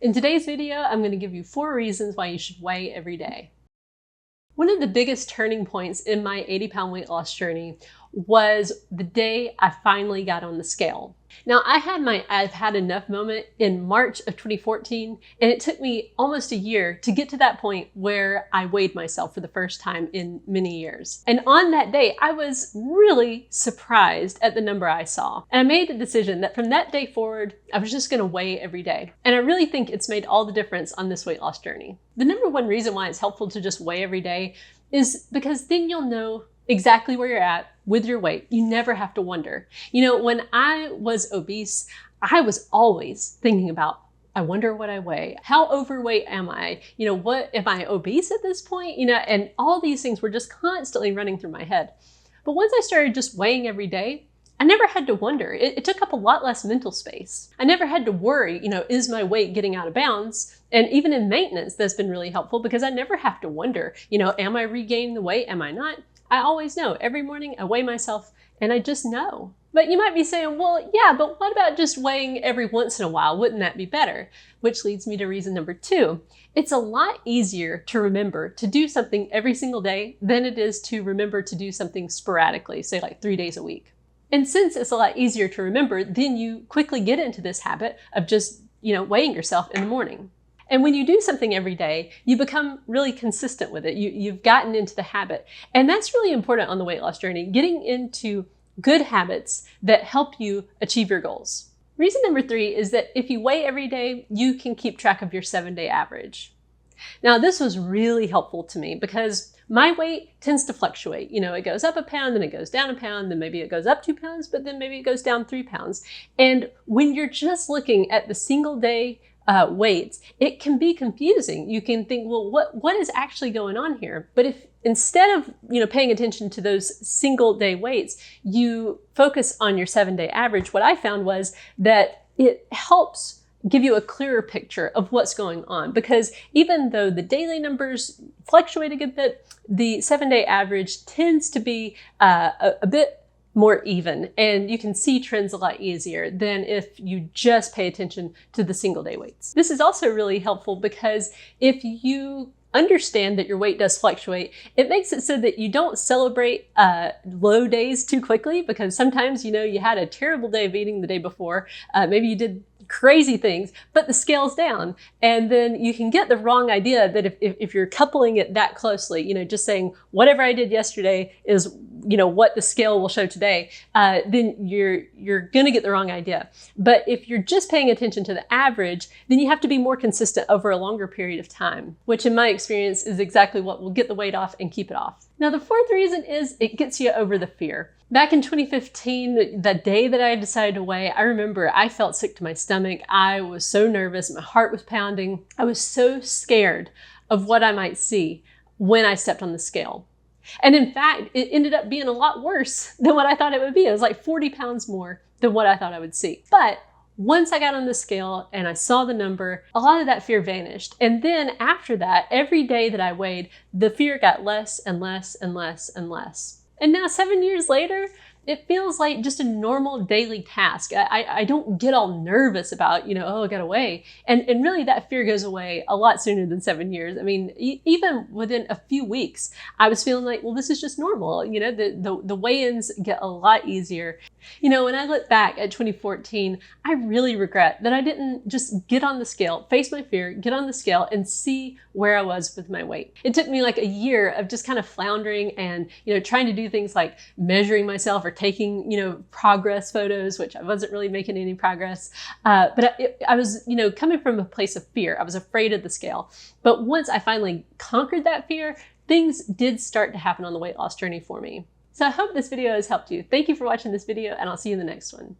In today's video, I'm going to give you 4 reasons why you should weigh every day. One of the biggest turning points in my 80-pound weight loss journey was the day I finally got on the scale. Now, I had my I've had enough moment in March of 2014, and it took me almost a year to get to that point where I weighed myself for the first time in many years. And on that day, I was really surprised at the number I saw. And I made the decision that from that day forward, I was just going to weigh every day. And I really think it's made all the difference on this weight loss journey. The number one reason why it's helpful to just weigh every day is because then you'll know exactly where you're at with your weight. You never have to wonder. You know, when I was obese, I was always thinking about, I wonder what I weigh. How overweight am I? You know, what, am I obese at this point? You know, and all these things were just constantly running through my head. But once I started just weighing every day, I never had to wonder. It took up a lot less mental space. I never had to worry, you know, is my weight getting out of bounds? And even in maintenance, that's been really helpful because I never have to wonder, you know, am I regaining the weight? Am I not? I always know. Every morning I weigh myself and I just know. But you might be saying, well, yeah, but what about just weighing every once in a while? Wouldn't that be better? Which leads me to reason number 2. It's a lot easier to remember to do something every single day than it is to remember to do something sporadically, say like 3 days a week. And since it's a lot easier to remember, then you quickly get into this habit of just, you know, weighing yourself in the morning. And when you do something every day, you become really consistent with it. You've gotten into the habit. And that's really important on the weight loss journey, getting into good habits that help you achieve your goals. Reason number 3 is that if you weigh every day, you can keep track of your 7-day average. Now, this was really helpful to me because my weight tends to fluctuate. You know, it goes up a pound, then it goes down a pound, then maybe it goes up 2 pounds, but then maybe it goes down 3 pounds. And when you're just looking at the single day weights, it can be confusing. You can think, well, what is actually going on here? But if instead of, you know, paying attention to those single day weights, you focus on your 7-day average, what I found was that it helps give you a clearer picture of what's going on. Because even though the daily numbers fluctuate a good bit, the 7-day average tends to be a bit more even, and you can see trends a lot easier than if you just pay attention to the single day weights. This is also really helpful because if you understand that your weight does fluctuate, it makes it so that you don't celebrate low days too quickly, because sometimes, you know, you had a terrible day of eating the day before, maybe you did crazy things, but the scale's down. And then you can get the wrong idea that if you're coupling it that closely, you know, just saying whatever I did yesterday is, you know, what the scale will show today, then you're gonna get the wrong idea. But if you're just paying attention to the average, then you have to be more consistent over a longer period of time, which in my experience is exactly what will get the weight off and keep it off. Now, the 4th reason is it gets you over the fear. Back in 2015, the day that I decided to weigh, I remember I felt sick to my stomach. I was so nervous, my heart was pounding. I was so scared of what I might see when I stepped on the scale. And in fact, it ended up being a lot worse than what I thought it would be. It was like 40 pounds more than what I thought I would see. But once I got on the scale and I saw the number, a lot of that fear vanished. And then after that, every day that I weighed, the fear got less and less and less and less. And now 7 years later, it feels like just a normal daily task. I don't get all nervous about, you know, oh, I gotta weigh. And really that fear goes away a lot sooner than 7 years. I mean, even within a few weeks, I was feeling like, well, this is just normal. You know, the weigh-ins get a lot easier. You know, when I look back at 2014, I really regret that I didn't just get on the scale, face my fear, get on the scale and see where I was with my weight. It took me like a year of just kind of floundering and, you know, trying to do things like measuring myself or taking, you know, progress photos, which I wasn't really making any progress. But I was, you know, coming from a place of fear. I was afraid of the scale. But once I finally conquered that fear, things did start to happen on the weight loss journey for me. So I hope this video has helped you. Thank you for watching this video, and I'll see you in the next one.